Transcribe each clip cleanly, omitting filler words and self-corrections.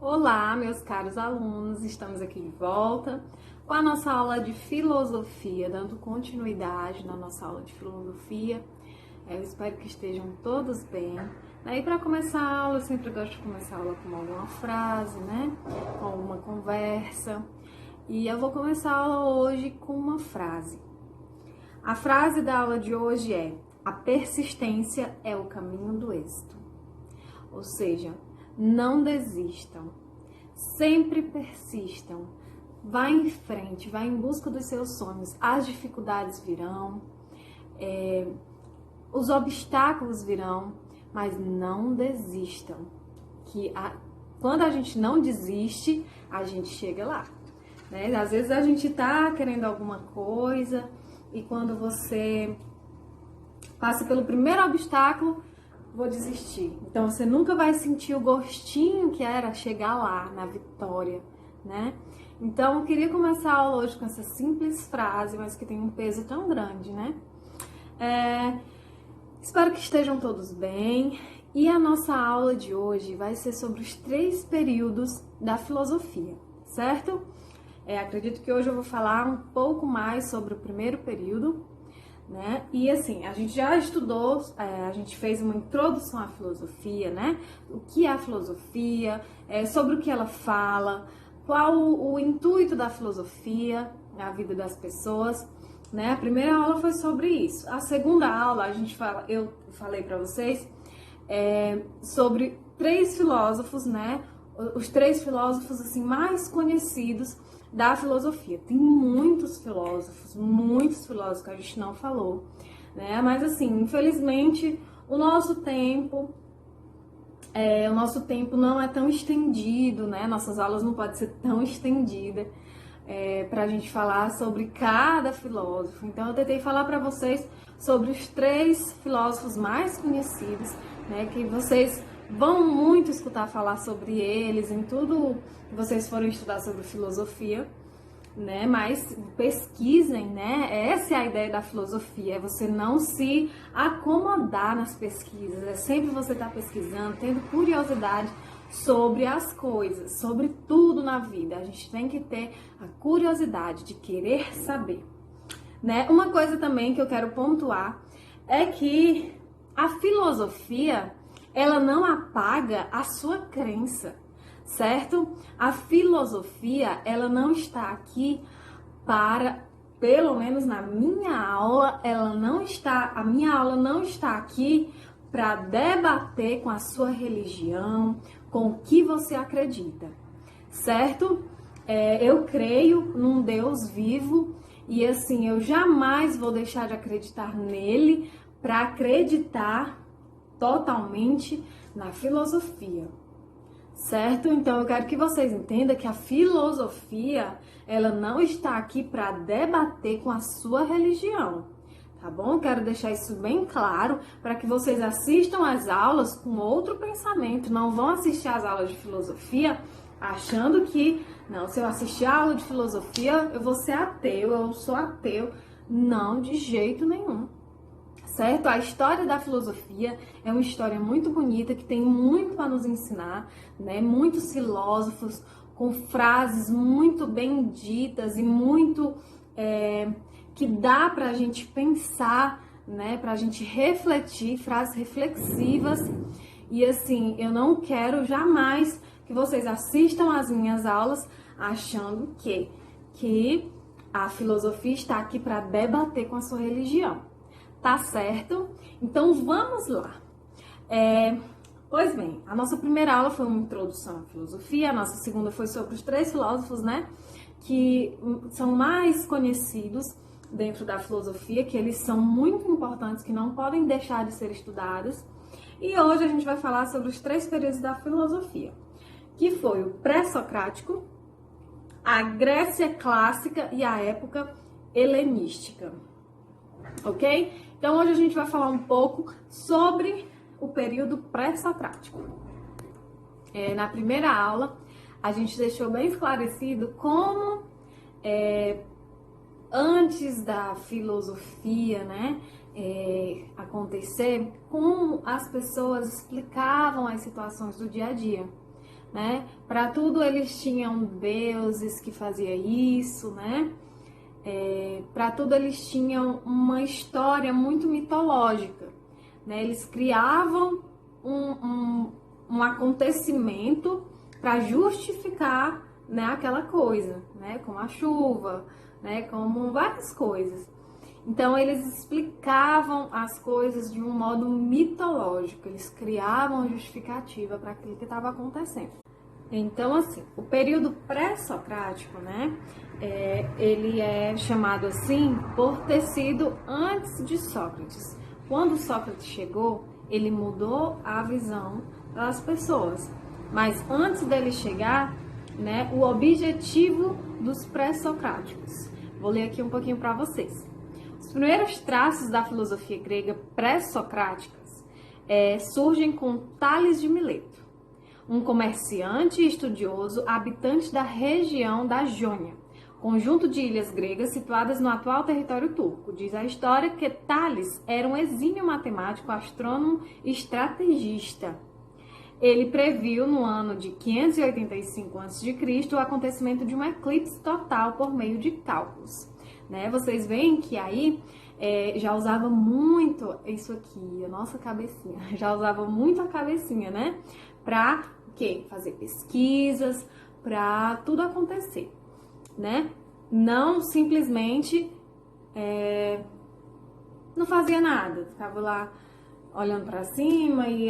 Olá, meus caros alunos, estamos aqui de volta com a nossa aula de filosofia, dando continuidade na nossa aula de filosofia. Eu espero que estejam todos bem. E para começar a aula, eu sempre gosto de começar a aula com alguma frase, com alguma conversa. E eu vou começar a aula hoje com uma frase. A frase da aula de hoje é: a persistência é o caminho do êxito. Ou seja, não desistam, sempre persistam, vá em frente, vá em busca dos seus sonhos. As dificuldades virão, os obstáculos virão, mas não desistam. Quando a gente não desiste, a gente chega lá. Às vezes a gente tá querendo alguma coisa e quando você passa pelo primeiro obstáculo, vou desistir. Então você nunca vai sentir o gostinho que era chegar lá, na vitória, Então eu queria começar a aula hoje com essa simples frase, mas que tem um peso tão grande, Espero que estejam todos bem. E a nossa aula de hoje vai ser sobre os 3 períodos da filosofia, certo? Acredito que hoje eu vou falar um pouco mais sobre o primeiro período, E assim, a gente já estudou, a gente fez uma introdução à filosofia, O que é a filosofia, sobre o que ela fala, qual o intuito da filosofia na vida das pessoas, A primeira aula foi sobre isso. A segunda aula, eu falei para vocês sobre 3 filósofos, Os 3 filósofos assim mais conhecidos da filosofia. Tem muitos filósofos que a gente não falou, Mas assim, infelizmente, o nosso tempo não é tão estendido, Nossas aulas não podem ser tão estendidas para a gente falar sobre cada filósofo. Então eu tentei falar para vocês sobre os 3 filósofos mais conhecidos, Que vocês vão muito escutar falar sobre eles em tudo que vocês forem estudar sobre filosofia, Mas pesquisem, Essa é a ideia da filosofia, é você não se acomodar nas pesquisas, é sempre você estar pesquisando, tendo curiosidade sobre as coisas, sobre tudo na vida. A gente tem que ter a curiosidade de querer saber, Uma coisa também que eu quero pontuar é que a filosofia, ela não apaga a sua crença, certo? A filosofia, ela não está aqui para, pelo menos na minha aula, a minha aula não está aqui para debater com a sua religião, com o que você acredita, certo? Eu creio num Deus vivo e assim, eu jamais vou deixar de acreditar nele para acreditar totalmente na filosofia, certo? Então eu quero que vocês entendam que a filosofia, ela não está aqui para debater com a sua religião, tá bom? Quero deixar isso bem claro para que vocês assistam às aulas com outro pensamento, não vão assistir às aulas de filosofia achando que, não, se eu assistir a aula de filosofia, eu vou ser ateu, eu sou ateu. Não, de jeito nenhum. Certo? A história da filosofia é uma história muito bonita, que tem muito a nos ensinar, Muitos filósofos com frases muito bem ditas e muito que dá para a gente pensar, Para a gente refletir, frases reflexivas. E assim, eu não quero jamais que vocês assistam às minhas aulas achando que a filosofia está aqui para debater com a sua religião. Tá certo? Então vamos lá. Pois bem, a nossa primeira aula foi uma introdução à filosofia, a nossa segunda foi sobre os 3 filósofos, que são mais conhecidos dentro da filosofia, que eles são muito importantes, que não podem deixar de ser estudados. E hoje a gente vai falar sobre os 3 períodos da filosofia, que foi o pré-socrático, a Grécia clássica e a época helenística. Ok? Então hoje a gente vai falar um pouco sobre o período pré-socrático. Na primeira aula, a gente deixou bem esclarecido como antes da filosofia, acontecer, como as pessoas explicavam as situações do dia a dia, né? Para tudo eles tinham deuses que faziam isso, né? Para tudo eles tinham uma história muito mitológica, né? Eles criavam um acontecimento para justificar, né, aquela coisa, né? Como a chuva, né? Como várias coisas. Então eles explicavam as coisas de um modo mitológico, eles criavam a justificativa para aquilo que estava acontecendo. Então, assim, o período pré-socrático, né, ele é chamado assim por ter sido antes de Sócrates. Quando Sócrates chegou, ele mudou a visão das pessoas. Mas antes dele chegar, né, o objetivo dos pré-socráticos. Vou ler aqui um pouquinho para vocês. Os primeiros traços da filosofia grega pré-socráticas surgem com Tales de Mileto, um comerciante e estudioso habitante da região da Jônia, conjunto de ilhas gregas situadas no atual território turco. Diz a história que Tales era um exímio matemático, astrônomo e estrategista. Ele previu no ano de 585 a.C. o acontecimento de um eclipse total por meio de cálculos. Né? Vocês veem que aí já usava muito isso aqui, a nossa cabecinha, já usava muito a cabecinha, né? Para o quê? Fazer pesquisas, para tudo acontecer, né? Não simplesmente não fazia nada, ficava lá olhando para cima e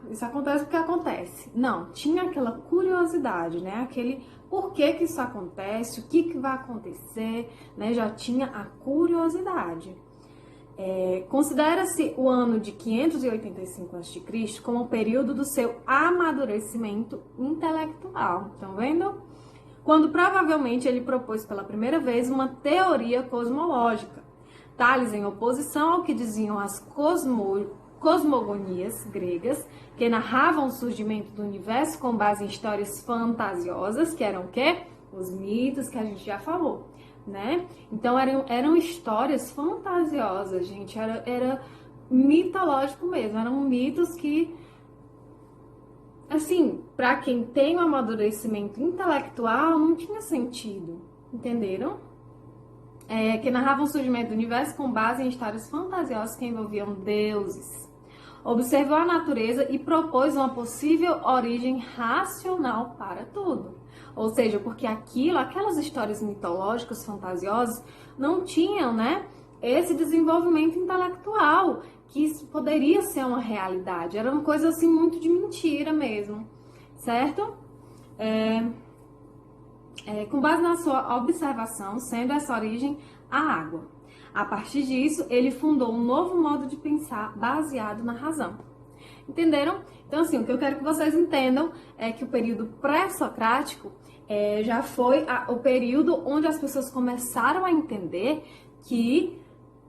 isso acontece porque acontece. Não, tinha aquela curiosidade, né? Aquele por que isso acontece, o que vai acontecer, né? Já tinha a curiosidade. Considera-se o ano de 585 a.C. como o período do seu amadurecimento intelectual. Estão vendo? Quando provavelmente ele propôs pela primeira vez uma teoria cosmológica. Tales em oposição ao que diziam as cosmogonias gregas, que narravam o surgimento do universo com base em histórias fantasiosas, que eram o quê? Os mitos que a gente já falou, né? Então eram histórias fantasiosas, gente, era mitológico mesmo, eram mitos que, assim, para quem tem um amadurecimento intelectual, não tinha sentido, entenderam? Que narravam o surgimento do universo com base em histórias fantasiosas que envolviam deuses. Observou a natureza e propôs uma possível origem racional para tudo. Ou seja, porque aquelas histórias mitológicas, fantasiosas, não tinham, né, esse desenvolvimento intelectual, que isso poderia ser uma realidade. Era uma coisa assim muito de mentira mesmo, certo? Com base na sua observação, sendo essa origem a água. A partir disso, ele fundou um novo modo de pensar baseado na razão. Entenderam? Então, assim, o que eu quero que vocês entendam é que o período pré-socrático já foi o período onde as pessoas começaram a entender que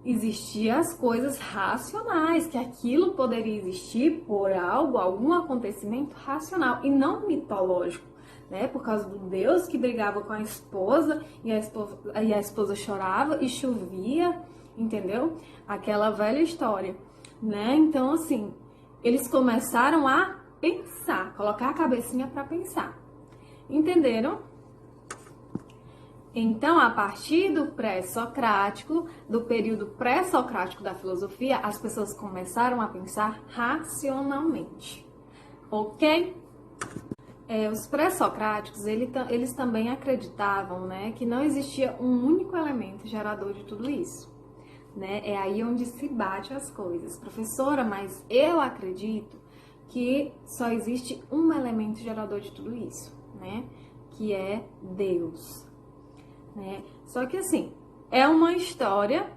existiam as coisas racionais, que aquilo poderia existir por algum acontecimento racional e não mitológico. Né, por causa do Deus que brigava com a esposa e a esposa chorava e chovia, entendeu? Aquela velha história, né? Então, assim, eles começaram a pensar, colocar a cabecinha para pensar. Entenderam? Então, a partir do pré-socrático, do período pré-socrático da filosofia, as pessoas começaram a pensar racionalmente. Ok? Os pré-socráticos, eles também acreditavam, né, que não existia um único elemento gerador de tudo isso. Né? É aí onde se bate as coisas. Professora, mas eu acredito que só existe um elemento gerador de tudo isso, né? Que é Deus. Né? Só que, assim, é uma história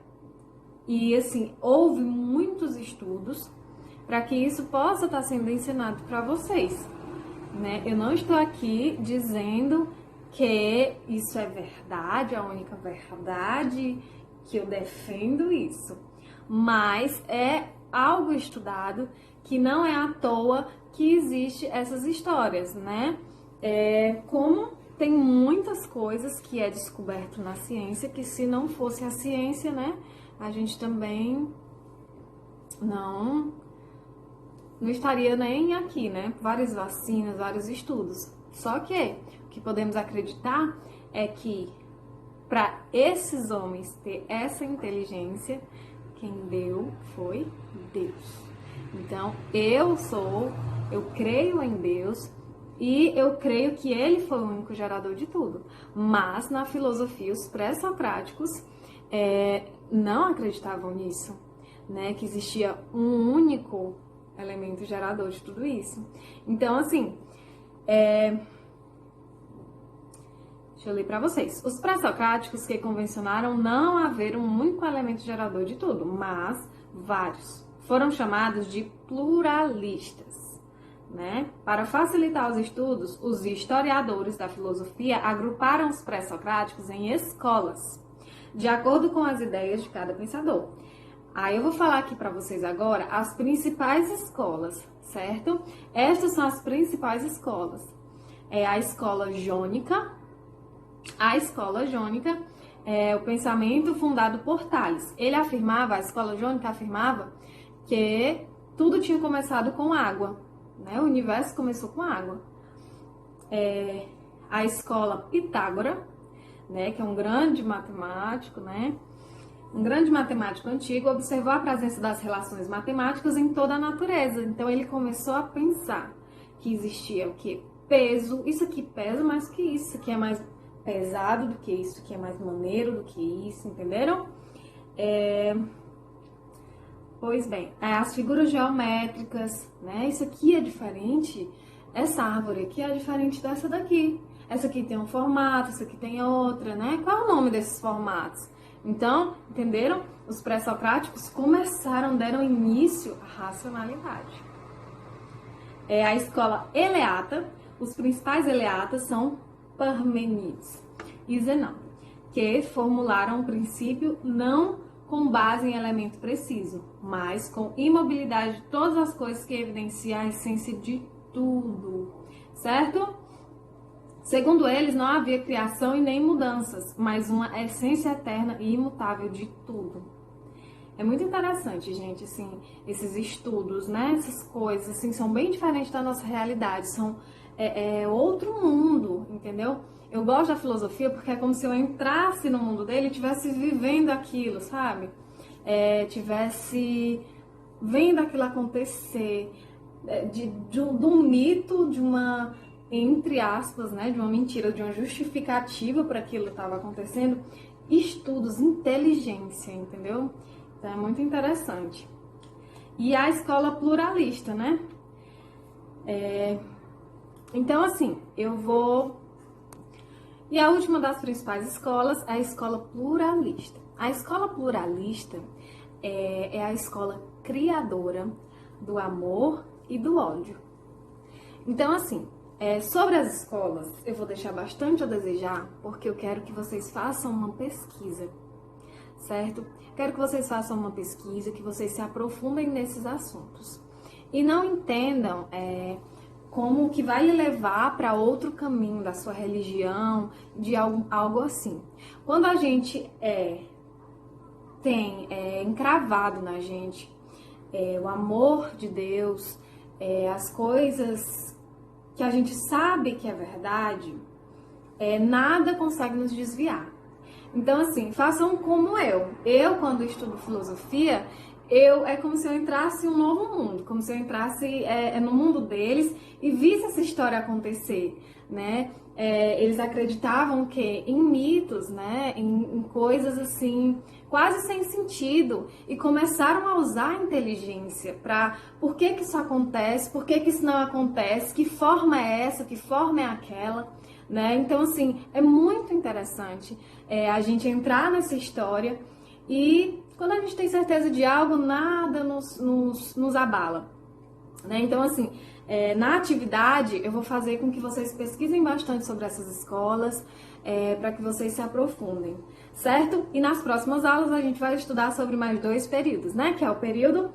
e, assim, houve muitos estudos para que isso possa estar sendo ensinado para vocês. Né? Eu não estou aqui dizendo que isso é verdade, a única verdade, que eu defendo isso. Mas é algo estudado que não é à toa que existe essas histórias, né? Como tem muitas coisas que é descoberto na ciência, que se não fosse a ciência, né, a gente também não não estaria nem aqui, né? Várias vacinas, vários estudos. Só que o que podemos acreditar é que para esses homens ter essa inteligência, quem deu foi Deus. Então, eu creio em Deus e eu creio que ele foi o único gerador de tudo. Mas na filosofia, os pré-socráticos não acreditavam nisso, né? Que existia um único elemento gerador de tudo isso. Então, assim, deixa eu ler para vocês. Os pré-socráticos que convencionaram não haver um único elemento gerador de tudo, mas vários. Foram chamados de pluralistas, né? Para facilitar os estudos, os historiadores da filosofia agruparam os pré-socráticos em escolas, de acordo com as ideias de cada pensador. Aí eu vou falar aqui para vocês agora as principais escolas, certo? Estas são as principais escolas. É a escola jônica. A escola jônica é o pensamento fundado por Tales. A escola jônica afirmava que tudo tinha começado com água, né? O universo começou com água. A escola Pitágora, né? Que é um grande matemático, né? Um grande matemático antigo observou a presença das relações matemáticas em toda a natureza. Então ele começou a pensar que existia o que? Peso. Isso aqui pesa mais que isso aqui é mais pesado do que isso aqui é mais maneiro do que isso, entenderam? Pois bem, as figuras geométricas, né? Isso aqui é diferente, essa árvore aqui é diferente dessa daqui. Essa aqui tem um formato, essa aqui tem outra, né? Qual é o nome desses formatos? Então, entenderam? Os pré-socráticos deram início à racionalidade. A escola eleata, os principais eleatas são Parmênides e Zenão, que formularam um princípio não com base em elemento preciso, mas com imobilidade de todas as coisas que evidenciam a essência de tudo, certo? Segundo eles, não havia criação e nem mudanças, mas uma essência eterna e imutável de tudo. É muito interessante, gente, assim, esses estudos, né? Essas coisas, assim, são bem diferentes da nossa realidade, são outro mundo, entendeu? Eu gosto da filosofia porque é como se eu entrasse no mundo dele e estivesse vivendo aquilo, sabe? Tivesse vendo aquilo acontecer, do mito, de uma, entre aspas, né, de uma mentira, de uma justificativa para aquilo que estava acontecendo, estudos, inteligência, entendeu? Então é muito interessante. E a escola pluralista, né? Então, assim, eu vou... E a última das principais escolas é a escola pluralista. A escola pluralista é a escola criadora do amor e do ódio. Então, assim, sobre as escolas, eu vou deixar bastante a desejar, porque eu quero que vocês façam uma pesquisa, certo? Quero que vocês façam uma pesquisa, que vocês se aprofundem nesses assuntos. E não entendam como que vai levar para outro caminho da sua religião, de algo assim. Quando a gente tem encravado na gente o amor de Deus, as coisas que a gente sabe que é verdade, nada consegue nos desviar. Então, assim, façam como eu. Eu, quando estudo filosofia, é como se eu entrasse em um novo mundo, como se eu entrasse no mundo deles e visse essa história acontecer, né? Eles acreditavam que em mitos, né, em coisas assim, quase sem sentido, e começaram a usar a inteligência para por que isso acontece, por que isso não acontece, que forma é essa, que forma é aquela, né? Então, assim, é muito interessante a gente entrar nessa história e quando a gente tem certeza de algo, nada nos abala, né? Então, assim, na atividade, eu vou fazer com que vocês pesquisem bastante sobre essas escolas, para que vocês se aprofundem, certo? E nas próximas aulas a gente vai estudar sobre mais 2 períodos, né? Que é o período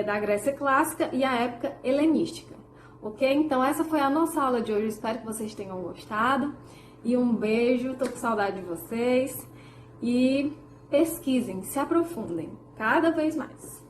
da Grécia Clássica e a época helenística, ok? Então, essa foi a nossa aula de hoje. Eu espero que vocês tenham gostado. E um beijo, tô com saudade de vocês. E pesquisem, se aprofundem cada vez mais.